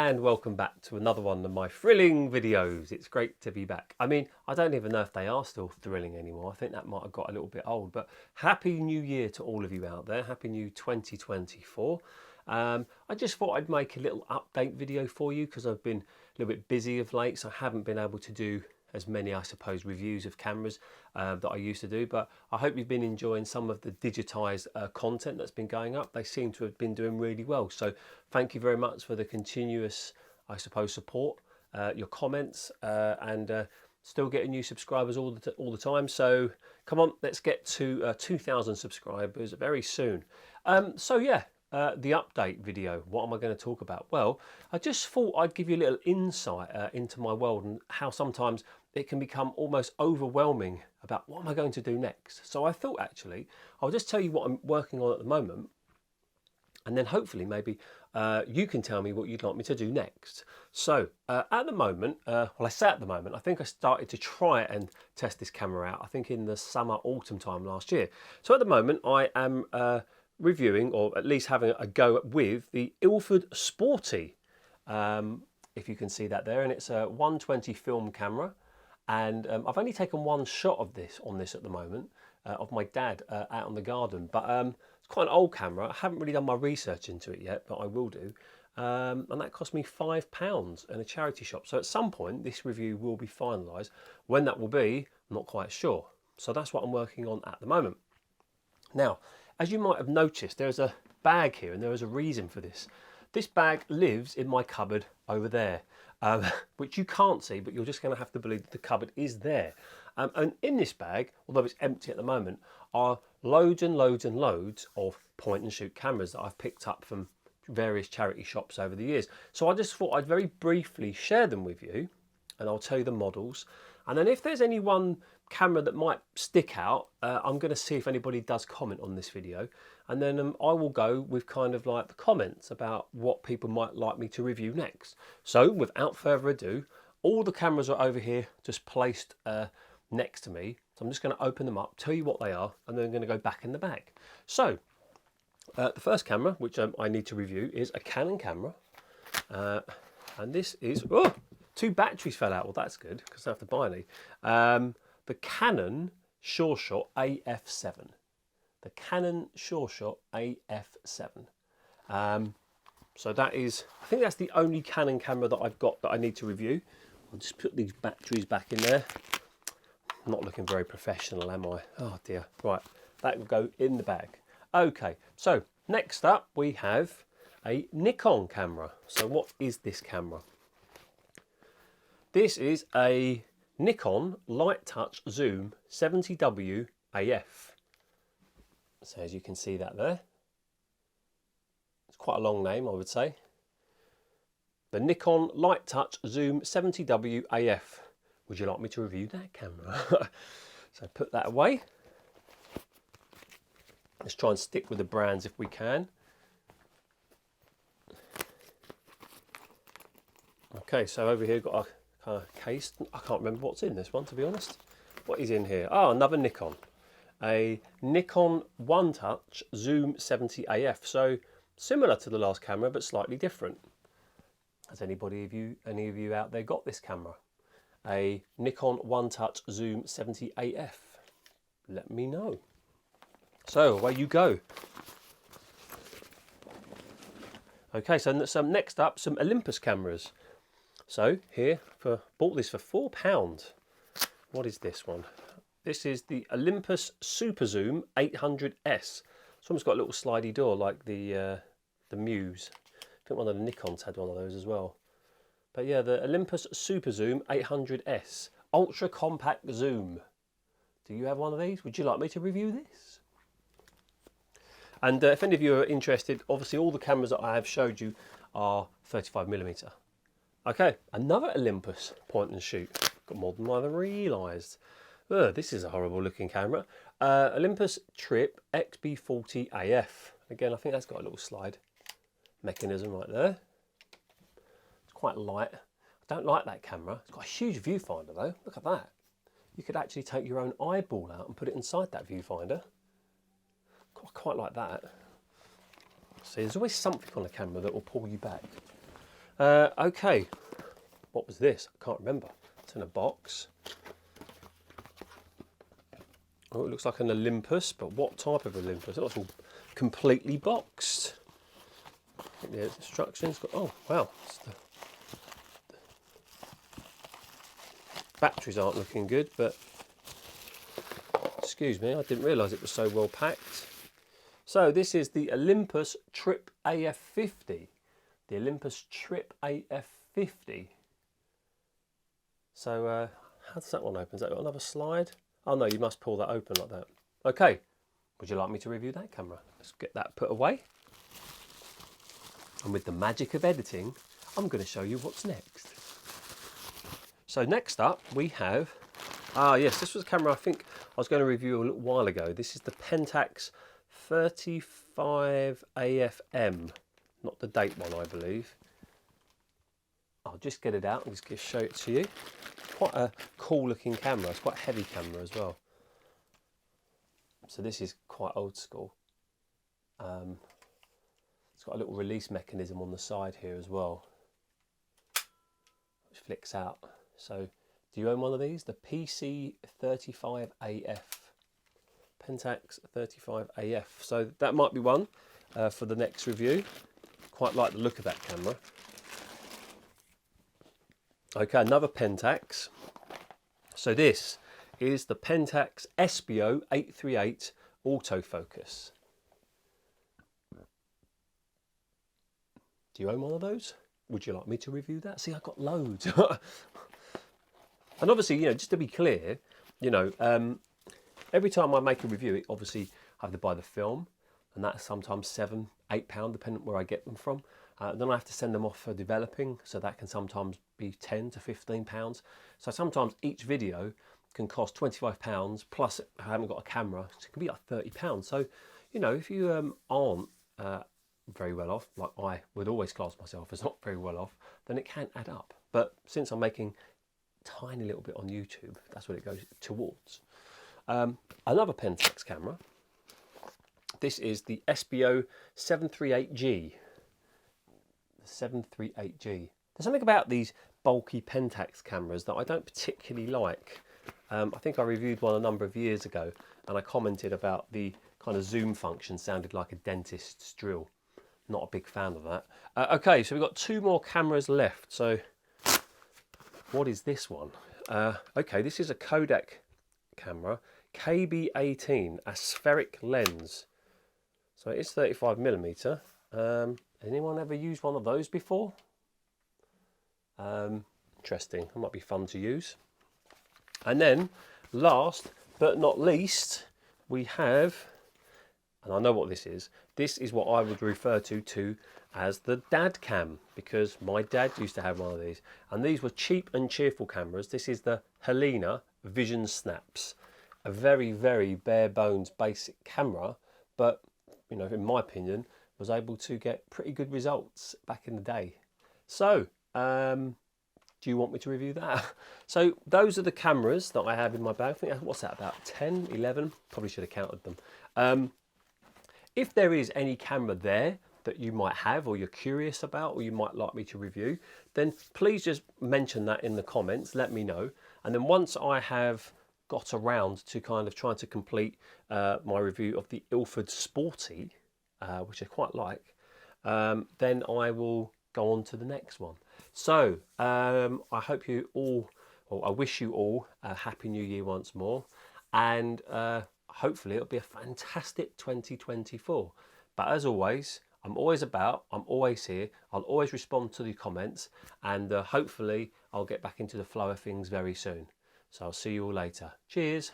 and welcome back to another one of my thrilling videos. It's great to be back. I mean, I don't even know if they are still thrilling anymore. I think that might have got a little bit old, but Happy New Year to all of you out there. Happy New 2024. I just thought I'd make a little update video for you because I've been a little bit busy of late, so I haven't been able to do as many, I suppose, reviews of cameras that I used to do, but I hope you've been enjoying some of the digitized content that's been going up. They seem to have been doing really well, so thank you very much for the continuous, I suppose, support, your comments, and still getting new subscribers all the time. So come on, let's get to 2,000 subscribers very soon. So yeah, the update video, what am I going to talk about? Well, I just thought I'd give you a little insight into my world and how sometimes it can become almost overwhelming about what am I going to do next. So I thought actually I'll just tell you what I'm working on at the moment, and then hopefully maybe you can tell me what you'd like me to do next. So at the moment, well, I say at the moment, I think I started to try and test this camera out, I think in the summer, autumn time last year. So at the moment I am reviewing, or at least having a go with, the Ilford Sporty, if you can see that there, and it's a 120 film camera, and I've only taken one shot of this at the moment, of my dad out in the garden, but it's quite an old camera. I haven't really done my research into it yet, but I will do, and that cost me £5 in a charity shop. So at some point this review will be finalised. When that will be, I'm not quite sure. So that's what I'm working on at the moment. Now, as you might have noticed, there's a bag here, and there is a reason for this. This bag lives in my cupboard over there, which you can't see, but you're just going to have to believe that the cupboard is there. And in this bag, although it's empty at the moment, are loads and loads and loads of point and shoot cameras that I've picked up from various charity shops over the years. So I just thought I'd very briefly share them with you, and I'll tell you the models. And then if there's any one camera that might stick out, I'm going to see if anybody does comment on this video, and then I will go with kind of like the comments about what people might like me to review next. So without further ado, all the cameras are over here just placed next to me, so I'm just going to open them up, tell you what they are, and then I'm going to go back in the bag. So the first camera which I need to review is a Canon camera, and this is, oh, 2 batteries fell out. Well, that's good because I don't have to buy any. The Canon SureShot AF7. The Canon SureShot AF7. So that is, I think that's the only Canon camera that I've got that I need to review. I'll just put these batteries back in there. I'm not looking very professional, am I? Oh dear. Right, that will go in the bag. Okay, so next up we have a Nikon camera. So what is this camera? This is a Nikon Light Touch Zoom 70W AF. So as you can see that there, it's quite a long name, I would say. The Nikon Light Touch Zoom 70W AF. Would you like me to review that camera? So put that away. Let's try and stick with the brands if we can. Okay, so over here got a case. I can't remember what's in this one, to be honest. What is in here? Oh, another Nikon. A Nikon One Touch Zoom 70 AF. So similar to the last camera, but slightly different. Has any of you out there got this camera? A Nikon One Touch Zoom 70 AF. Let me know. So away you go. Okay, so next up, some Olympus cameras. So here, bought this for £4. What is this one? This is the Olympus Super Zoom 800S. It's almost got a little slidey door like the Muse. I think one of the Nikons had one of those as well. But yeah, the Olympus Super Zoom 800S. Ultra compact zoom. Do you have one of these? Would you like me to review this? And if any of you are interested, obviously all the cameras that I have showed you are 35mm. Okay, another Olympus point and shoot. Got more than I realised. This is a horrible looking camera. Olympus Trip XB40 AF. Again, I think that's got a little slide mechanism right there. It's quite light. I don't like that camera. It's got a huge viewfinder though. Look at that. You could actually take your own eyeball out and put it inside that viewfinder. Quite like that. See, there's always something on a camera that will pull you back. Okay, what was this? I can't remember. It's in a box. Oh, it looks like an Olympus, but what type of Olympus? It looks all completely boxed. The instructions. Oh wow, the batteries aren't looking good, but excuse me, I didn't realise it was so well packed. So this is the Olympus Trip AF50. The Olympus Trip AF50. So how does that one open? Has that got another slide? Oh no, you must pull that open like that. Okay, would you like me to review that camera? Let's get that put away. And with the magic of editing, I'm going to show you what's next. So next up we have, yes, this was a camera I think I was going to review a little while ago. This is the Pentax 35 AFM, not the date one I believe. I'll just get it out and just show it to you. Quite a cool looking camera, it's quite a heavy camera as well. So this is quite old school. It's got a little release mechanism on the side here as well, which flicks out. So do you own one of these? The PC35AF. Pentax 35AF. So that might be one for the next review. Quite like the look of that camera. Okay, another Pentax. So this is the Pentax SBO 838 autofocus. Do you own one of those? Would you like me to review that? See, I've got loads. And obviously, you know, just to be clear, you know, every time I make a review, obviously I have to buy the film, and that's sometimes £7, £8, depending on where I get them from. Then I have to send them off for developing, so that can sometimes be £10 to £15. So sometimes each video can cost £25, plus I haven't got a camera, so it can be like £30. So, you know, if you aren't very well off, like I would always class myself as not very well off, then it can add up. But since I'm making a tiny little bit on YouTube, that's what it goes towards. Another Pentax camera. This is the SBO 738G. The 738G. There's something about these bulky Pentax cameras that I don't particularly like. I think I reviewed one a number of years ago, and I commented about the kind of zoom function sounded like a dentist's drill. Not a big fan of that. Okay, so we've got two more cameras left. So what is this one? Okay, this is a Kodak camera, KB18, aspheric lens. So it is 35mm. Anyone ever used one of those before? Interesting, that might be fun to use. And then last but not least, we have, and I know what this is what I would refer to as the dad cam, because my dad used to have one of these, and these were cheap and cheerful cameras. This is the Helena Vision Snaps, a very, very bare bones basic camera, but you know, in my opinion, was able to get pretty good results back in the day. So do you want me to review that? So those are the cameras that I have in my bag. I think, what's that, about 10, 11? Probably should have counted them. If there is any camera there that you might have, or you're curious about, or you might like me to review, then please just mention that in the comments, let me know. And then once I have got around to kind of trying to complete my review of the Ilford Sporty, which I quite like, then I will go on to the next one. So I hope you all, or I wish you all a Happy New Year once more, and hopefully it'll be a fantastic 2024. But as always, I'm always about, I'm always here, I'll always respond to the comments, and hopefully I'll get back into the flow of things very soon. So I'll see you all later. Cheers.